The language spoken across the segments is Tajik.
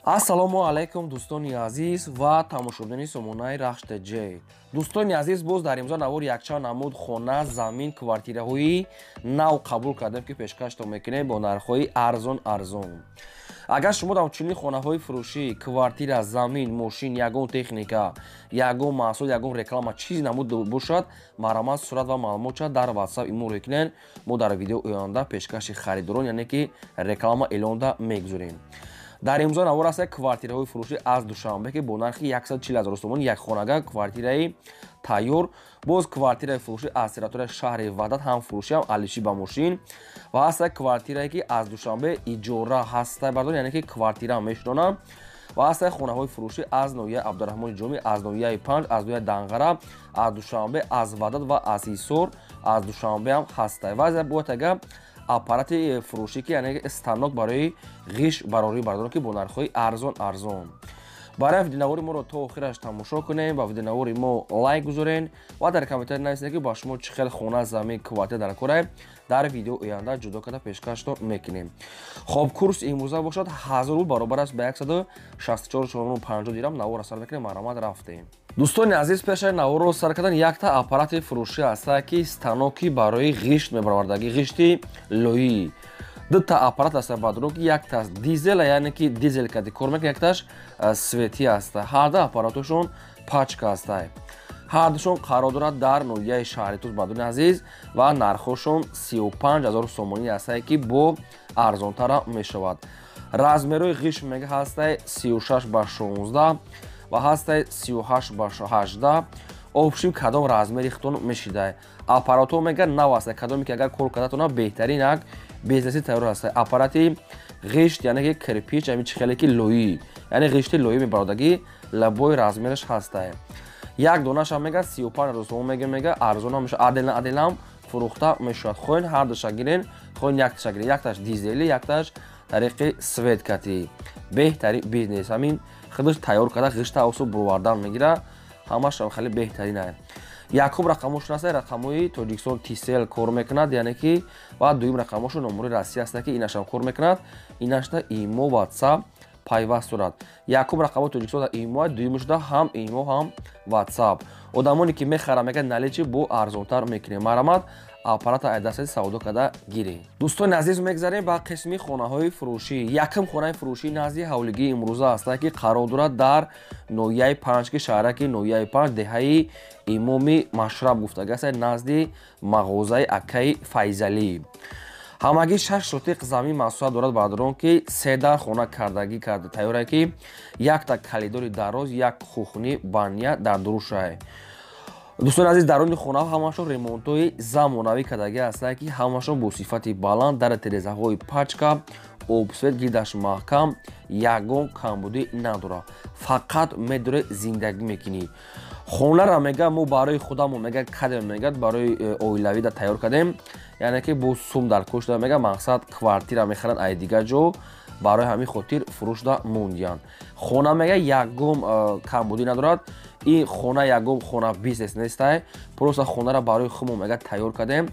ассалому алайкум дӯстони азиз ва тамошобини сомонаи рахшт ҷ. дӯстони азиз, боз дар имзо навор якчанд намуд хона, замин, квартираҳои нав қабул кардем, ки пешкаштон мекунем бо нархҳои арзон. агар шумо дар чунин хонаҳои фурӯшӣ, квартира, замин, мошин, ягон техника, ягон маҳсул, ягон реклама чизи намуд бошад, маромад сурат ва маълумота дар WhatsApp иморо кунед. мо дар видеои оянда пешкаши харидорон, яъне ки реклама эълонда мегузорем. дар имзо навор аст квартираҳои фурӯшӣ аз душанбе, ки бо нархи 140 000 сомон як хонага квартираи тайёр. боз квартираи фурӯшӣ аз территорияи шаҳри Ваҳдат, ҳам фурӯшӣ, ҳам алишӣ ба мошин. ва аст квартирае ки аз душанбе иҷора ҳаста бардор, яъне ки квартира мешунонам. ва аст хонаҳои фурӯшӣ аз ноҳияи Абдурраҳмони Ҷомӣ, аз ноҳияи Панҷ, аз ноҳияи Данғара, аз душанбе, аз Ваҳдат ва аз Ҳисор, аз душанбе ҳам ҳаста. вазъ бояд ага аппарати фурӯшӣ, ки яъне станок барои ғиш барорӣ бардорам, ки бо нархҳои арзон. барои видеонавори моро то охираш тамошо кунем, ба видеонавори мо лайк гузорен ва дар комментар нависед, ки ба шумо чӣ хел хона, замин, квартира дар корае. дар видеои оянда ҷудо карда пешкаштон мекунем. хоб, курс имрӯза бошад 1000 рубл баробар аст ба 164,50 дирам. навора сар мекунем, маромад рафтем. дӯстони азиз, пешаи наворро сар кардан якта аппарати фурӯшӣ аст, ки станоки барои ғишт мебаровардаги ғишти лоӣ. дута аппарат аст бадро, ки якташ дизел, яъне ки дизел кади кор мекунад, якташ светӣ аст. ҳарда аппаратошон пачка аст. ҳардушон қарор дорад дар ноҳияи шаҳри Туз, бадрони азиз, ва нархошон 35 000 сомонӣ аст, ки бо арзонтара мешавад. размерои ғиш мега ҳастай 36 ба 16 ва ҳастай 38 ба 18. обшим кадом размери хитон мешидай. аппаратҳо мега нав аст, кадоме ки агар кор кардатона беҳтарин як бизнеси тайёр аст. аппарати ғишт, яъне ки кирпич, ами чӣ хеле ки лоӣ, яъне ғишти лоӣ мебародаги лабои размераш ҳастай. як донаша мега 35 000 сомон мега арзона меша, аделам фурӯхта мешавад. хоҳен ҳардуша гирен, хоҳен якташа гирен, якташ дизели, якташ тариқи светкати. беҳтарин бизнес, ҳамин худаш тайёр карда ғишта особ буровардан мегира, ҳамашам хеле беҳтарин аст. якум рақамошон аст, рақамои Тоҷикистон Тисел кор мекунад, яъне ки ва дуюм рақамошон номери Россия аст, ки инашам кор мекунад. инашда имо, WhatsApp пайваст дорад. якум рақамои Тоҷикистон имо, дуюмашда ҳам имо, ҳам WhatsApp. одамоне ки мехарам мегӯяд наличи бо арзонтар мекунем. маромад аппарата айдасади савдо карда гирем. дӯстони азиз, мегзарем ба қисми хонаҳои фурӯшӣ. якум хонаи фурӯшӣ назди ҳавлигии имрӯза аст, ки қарор дорад дар ноҳияи Панҷ, ки шаҳраки ноҳияи Панҷ, деҳаи имоми Машраб гуфтага аст, назди мағозаи акаи Файзалӣ. ҳамагӣ 6 сотиқ замин маҳсулат дорад бардорон, ки 3 дар хона кардагӣ карда тайёрае, ки якта калидори дароз, як хухни баня дар дурушае. дӯстони азиз, дарони хонаҳо ҳамашон ремонтҳои замонавӣ кардагӣ аст, ки ҳамашон бо сифати баланд, дар тирезаҳои пачка, обсвет гирдаш маҳкам, ягон камбудӣ надорад. фақат медоре зиндагӣ мекунӣ. хонара мега мо барои худамон мега кадем мегад барои оилавӣ да тайёр кардем, яъне ки бо сум дар кошта мега мақсад квартира мехаранд ай дигар ҷо, барои ҳамин хотир фурӯшда мондиянд. хона мега ягон камбудӣ надорад. ин хона ягон хона бизнес нестай, просто хонара барои худмон мега тайёр кардем,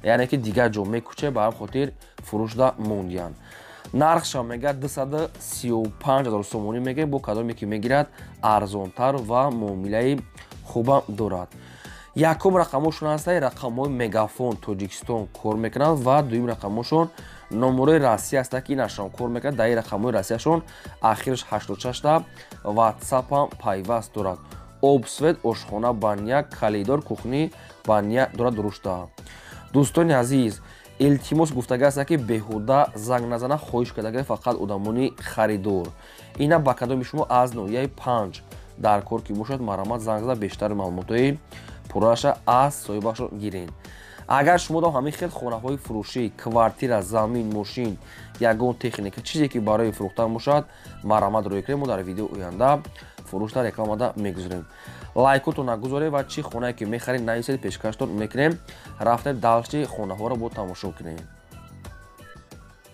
яъне ки дигар ҷо мекӯчем, ба ҳам хотир фурӯшда мондиянд. нархша мега 235 000 сомонӣ мега, бо кадоме ки мегирад арзонтар ва муомилаи хубам дорад. якум рақамошон ҳастай рақамҳои Мегафон Тоҷикистон кор мекунад ва дуюм рақамошон номери Россия аст, ки инашон кор мекунад. дар ин рақамҳои Россияшон ахираш 86 WhatsApp-ам пайваст дорад. обсвет, ошхона, баня, калидор, кухни, баня дорад дурушта. дӯстони азиз, илтимос гуфтага аст, ки беҳуда занг назана, хоҳиш кардага фақат одамони харидор. ина ба кадоми шумо аз ноҳияи Панҷ дар кор ки бошад, маромад занг зада бештари маълумотҳои пурраша аз соҳибашон гирен. агар шумо дом ҳамин хел хонаҳои фурӯшӣ, квартира, замин, мошин, ягон техника, чизе ки барои фурӯхтан бошад, маромад рӯй кунем. мо дар видеои оянда фурӯшта рекламада мегузорем. лайкотон нагузоред ва чӣ хонае ки мехаред нависед, пешкаштон мекунем. рафтем далшти хонаҳоро бо тамошо кунем.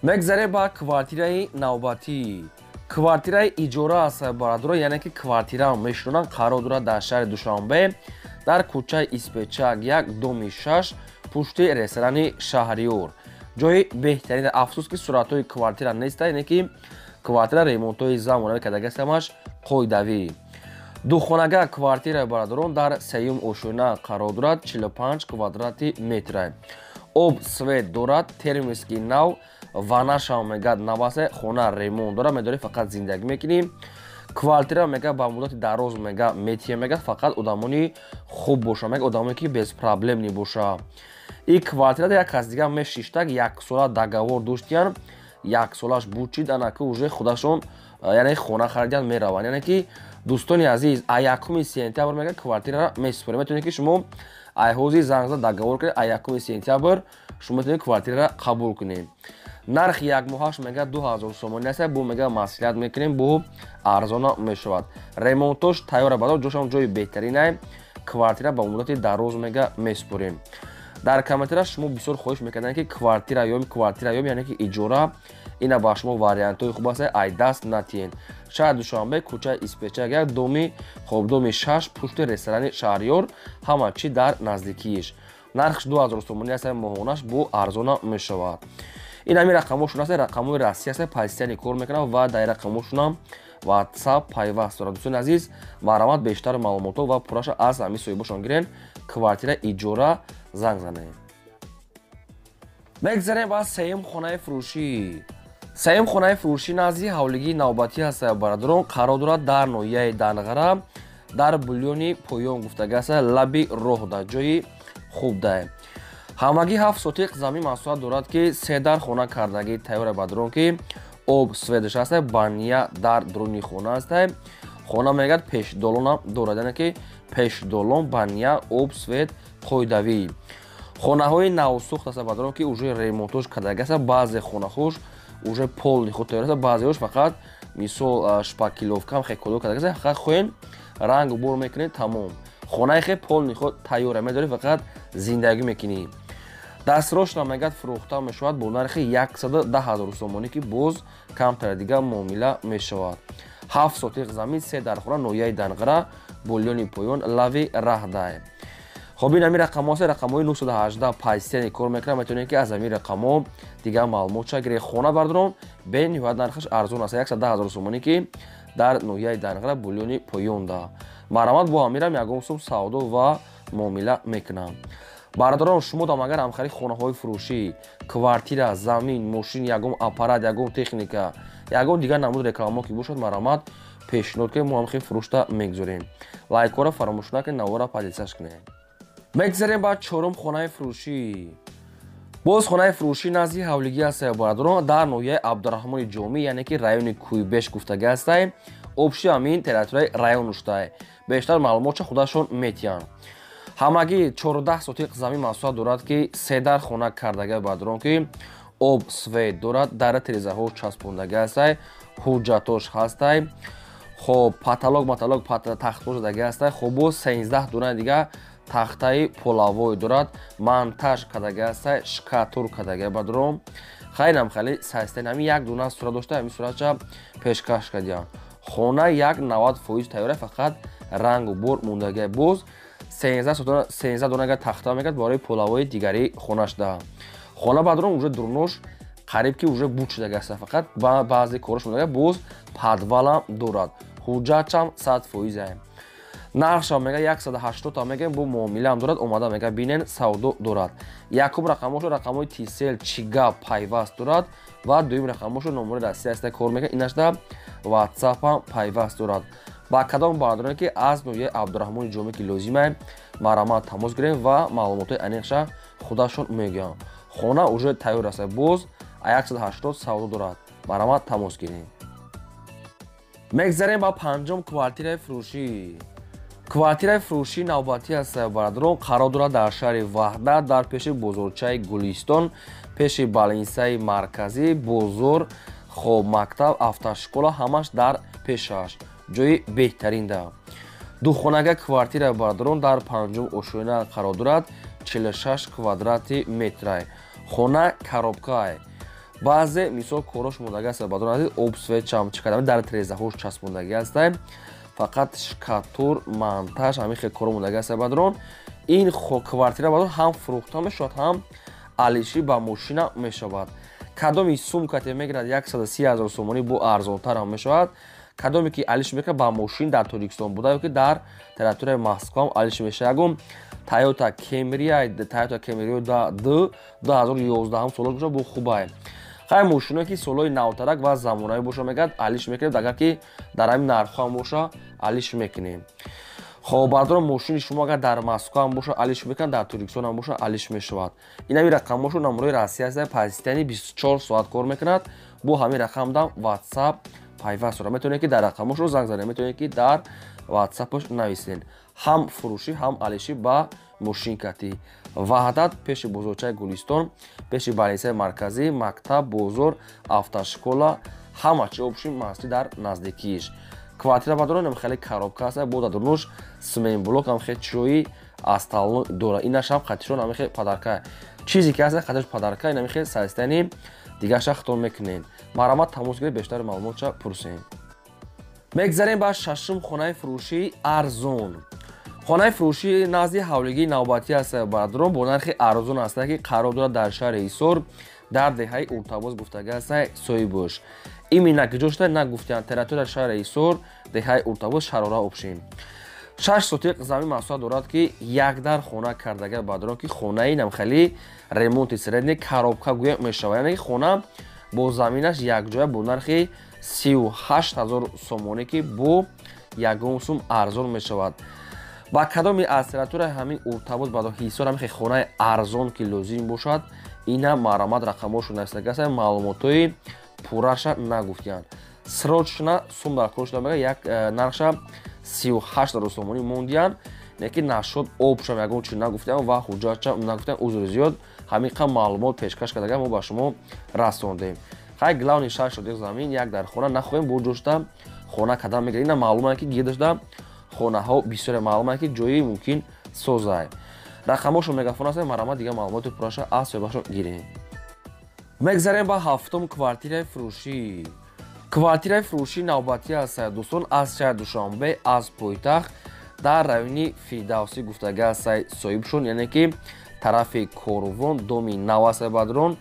мегзарем ба квартираи навбатӣ. квартираи иҷора аст барадро, яъне ки квартира мешунанд. қарор дорад дар шаҳри Душанбе, дар кӯчаи Испечак 1 доми 6 пушти ресторани Шаҳриёр. ҷои беҳтарин. афсус ки суратҳои квартира неста, яъне ки квартира ремонтҳои замонави кардагист ҳамаш қоидавӣ. Духонага квартира бародарон дар сеюм ошӯна қарор дорад, 45 квадрати метр. Об свет дорад, термиски нав, ванашам мегад навасе, хона ремонт дорад, медори фақат зиндагӣ мекунӣ. Квартира мега ба муддати дароз мега метия мега фақат одамони хуб боша, мега одамоне ки безпроблемни боша. И квартира як аз дига мешиштак, як сола договор доштиян, як солаш бучид, анаки уже худашон яъне хона харидиян мераванд. Яъне ки дӯстони азиз, а 1 сентябр мега квартира месупорем. Метавонед ки шумо айҳози занг зад договор кунед, а 1 сентябр шумо метавонед квартира қабул кунед. нархи як моҳаш мега 2000 сомон аст, бо мега маслиҳат мекунем, бо арзона мешавад. Ремонтош тайёра бадо, ҷошам ҷои беҳтаринае, квартира ба муддати дароз мега месупорем. дар комментария шумо бисёр хоҳиш мекардед ки квартира ём яъне ки иҷора ина ба шумо вариантҳои хуб аст, ай даст натиен. шаҳри Душанбе, кӯчаи Испечак, як доми хобдоми 6 пушти ресторани Шаҳрёр, ҳама чӣ дар наздикииш. нархш 2000 сомонӣ аст, моҳонаш бо арзона мешавад. ин ҳамин рақамошон аст, рақамои расмӣ аст, позитсияни кор мекунам ва дар рақамошонам WhatsApp пайваст дорад. дӯстони азиз, маромад бештар маълумотҳо ва пурраша аз ҳамин соҳибошон гирен, квартира иҷора занг занед. мегзарем ба сеюм хонаи фурӯшӣ. сеюм хонаи фурӯшӣ назди ҳавлигии навбатӣ аст, бародарон қарор дорад дар ноҳияи Данғара, дар бульёни поён гуфтага аст, лаби роҳ да, ҷои хуб да. ҳамагӣ 7 сотиқ замин масоҳат дорад ки 3 дар хона кардагӣ тайёр бародарон ки об светш аст, баня дар дуруни хона аст. хона мегад пешдолонам дорад, яъне ки пешдолон, баня, об свет қоидавӣ. хонаҳои навсохт аст бародарон ки уже ремонтош кардагӣ аст, баъзе хонаҳош уже полни худ тайёр аст, баъзеҳош фақат мисол шпакиловкам хекодо кардагӣ аст, фақат хоҳен ранг бор мекунед, тамом. хонаи хе полни худ тайёра, медори фақат зиндагӣ мекунӣ. дастрошна мегад фурӯхта мешавад бо нархи 110 000 сомонӣ ки боз камтар дига муомила мешавад. 7 сотиқ замин, 3 дар хона, ноҳияи Данғара, бульёни поён, лави раҳдай. хоб ин ҳамин рақамҳо аст, рақамҳои 918 позитсияни кор мекунам. метавонед ки аз ҳамин рақамҳо дига маълумот гиред. хона бардарон бениҳоят нархаш арзон аст, 110 000 сомонӣ ки дар ноҳияи Данғара, бульёни поён да. маромад бо ҳамирам ягон сум савдо ва муомила мекунам. бародарон шумо дам агар ҳамхари хонаҳои фурӯшӣ, квартира, замин, мошин, ягон аппарат, ягон техника, ягон дигар намуд рекламаҳо ки бошад, маромад пешниҳод кунед, мо ҳамхи фурӯшта мегузорем. лайкҳоро фаромӯш накунед, навора позитсияш кунед. мегзарем ба чорум хонаи фурӯшӣ. боз хонаи фурӯшӣ назди ҳавлигӣ аст, бародарон дар ноҳияи Абдураҳмони Ҷомӣ, яъне ки райони Кӯйбеш гуфтага аст, обши ҳамин территорияи район ушта. бештар маълумотша худашон метиҳанд. ҳамагӣ 14 сотиқ замин масоҳат дорад ки 3 дар хона кардага бародарон ки об свет дорад, дар тирезаҳо часпондага аст, ҳуҷҷатош ҳаст, хоб паталок тахтҳо задага аст, хоб боз 13 дона дига тахтаи полавой дорад, монтаж кардага аст, шкатур кардага бародарон. хайрам хали сайстаин ҳамин як дона сура дошта, ҳамин суратша пешкаш кардиян. хона як 90% тайёра, фақат рангу бор мондага. боз 13 донага тахта мегад барои полавои дигари хонаш да. хона бародарон уже дурунош қариб ки уже буд шудага аст, фақат баъзе кораш мондага. боз подвалам дорад, ҳуҷҷатшам 100%. нархшам мега 180 мега, бо муомилаам дорад, омада мега бинен, савдо дорад. якум рақамошо рақамои тисел, чига пайваст дорад ва дуюм рақамошо номери расмӣ аст, кор мега, инаш да WhatsApp-ам пайваст дорад. ба кадом бародароне ки аз ноҳияи Абдураҳмони Ҷомӣ ки лозимае, маромад тамос гирем ва маълумотои аниқша худашон мегӯянд. хона уже тайёр аст, боз 180 савдо дорад. маромад тамос гирем. мегзарем ба панҷум квартираи фурӯшӣ. квартираи фурӯшӣ навбатӣ аст, бародарон қарор дорад дар шаҳри Ваҳдат, дар пеши бозорчаи Гулистон, пеши балинсаи марказӣ, бозор, хоб мактаб, автошкола, ҳамаш дар пешаш. ҷои беҳтарин да. духонага квартира бародарон дар панҷум ошӯна қарор дорад, 46 квадрати метр. хона коробка. баъзе мисол корош мондага аст, бародарон об свет чамчи кардам дар тирезаҳош часпондагӣ аст, фақат шкатур, монтаж, ҳамин хел коро мондага аст. бародарон ин квартира бародарон ҳам фурӯхта мешавад, ҳам алишӣ ба мошина мешавад. кадоми сумкате мегирад 130 000 сомонӣ бу арзонтар ҳам мешавад. кадоме ки алиш мекунад ба мошин дар Тоҷикистон буда ё ки дар территорияи Москва ҳам алиш мешавад. ягон Toyota Camry 2011 ҳам солош боша бу хубай. хай мошиное ки солҳои навтарак ва замонави боша мегӯяд алиш мекунем. агар ки дар ҳамин нархҳо ҳам боша алиш мекунем. хоб бардорам мошини шумо агар дар Москва ҳам боша алиш мекунад, дар Тоҷикистон ҳам боша алиш мешавад. Инами рақамҳошо номерои расмӣ аст, позитсияни 24 соат кор мекунад. бо ҳамин рақам дам WhatsApp пайваст дорад. метавонед ки дар рақамҳошо занг занед, метавонед ки дар WhatsAppош нависед. ҳам фурӯшӣ, ҳам алишӣ ба мошинкатӣ. ваҳдат пеши бозорчаи Гулистон, пеши балисаи марказӣ, мактаб, бозор, автошкола, ҳама чи обши масҷид дар наздикииш. квартира бадорон хеле коробка аст, бо дадурнуш смен блок ам хе чиҳои астално дора. инаш ам хатишон ам хе падарка. чизе ки аст хатиш падарка, ин ам хе сайстани дигаша хитон мекунен. марамат тамос гиред, бештари маълумотша пурсен. мегзарем ба шашум хонаи фурӯшии арзон. хонаи фурӯшии назди ҳавлигии навбатӣ аст бадорон бо нархи арзон аст ки қарор дорад дар шаҳри Ҳисор дар деҳаи уртабоз гуфтага аст соҳибуш. имина ки ҷошта нак гуфтиянд территорияи шаҳри Ҳисор деҳаи уртабоз шарора обшин. 6 сотиқ замин маҳсулат дорад ки якдар хона кардагар бадорон ки хонаи намхали ремонти средни коробка гӯя мешавад. яъне ки хона бо заминаш якҷоя бо нархи 38 000 сомонӣ ки бо ягон сум арзон мешавад. ба кадоми аз территорияи ҳамин уртабоз бадо Ҳисор ҳамин хонаи арзон ки лозим бошад, ина марамат рақамҳошо нависида аст, маълумотои пурраша нагуфтиянд. срочна сум дар кор шуда мегӯяд як нархша 38 000 сомонӣ мондиянд, неки нашод обшам ягон чи нагуфтиянд ва ҳуҷҷатша нагуфтиянд. узри зиёд ҳамин қа маълумот пешкаш кардага мо ба шумо расондем. хай главни 6 сотиқ замин як дар хона нахоҳем бо ҷошта хона кадан мегирад. ина маълумае ки гирдашда хонаҳо бисёре маълумае ки ҷои мумкин созай. рақамҳошо мегафон аст, марамат дига маълумоти пурраша аз соҳибашон гирем. мегзарем ба ҳафтум квартираи фурӯшӣ. квартираи фурӯшии навбатӣ аст дӯстон аз шаҳри Душанбе аз пойтахт дар райони Фирдавсӣ гуфтага аст соҳибшон, яъне ки тарафи Корвон доми нав аст бадрон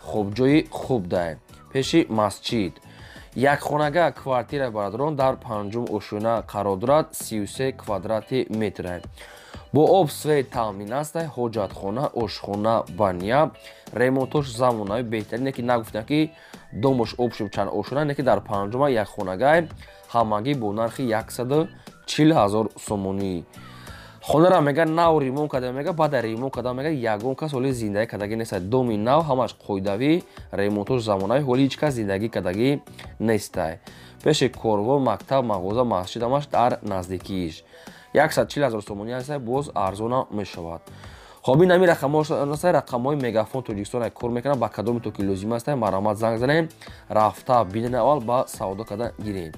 хобҷои хуб дай пеши масҷид. якхонага квартира бадрон дар панҷум ошӯна қарор дорад, 33 квадрати метр. бо об свет таъмин аст, ҳоҷатхона, ошхона, баня, ремонтош замонави беҳтарине ки нагуфтем ки домош обшим чанд ошӯна, не ки дар панҷума якхонага ҳамагӣ бо нархи 140 000 сомонӣ. хонара мега нав ремонт карда мега баъда ремонт карда мега ягон кас ҳоли зиндагӣ кардагӣ нест. доми нав ҳамаш қоидавӣ, ремонтош замонави ҳоли ҳеҷ кас зиндагӣ кардагӣ нест. пеши корвон, мактаб, мағоза, масҷид ҳамаш дар наздикииш. 140 000 сомонӣ аст, боз арзона мешавад. хоб ин ҳамин рақамҳои мегафон Тоҷикистон кор мекунад. ба кадоми то ки лозим аст марамат занг занем, рафта бинен аввал ба савдо кардан гирем.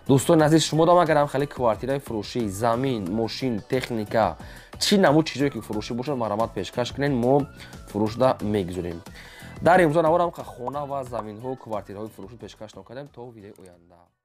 дӯстони азиз, шумо дам агар ҳам хеле квартираи фурӯшӣ, замин, мошин, техника, чӣ намуд чизое ки фурӯшӣ бошад марамат пешкаш кунед, мо фурӯшда мегузорем. дар имрӯза навор ҳам хона ва заминҳо, квартираҳои фурӯшӣ пешкаш накардем. то видеои оянда.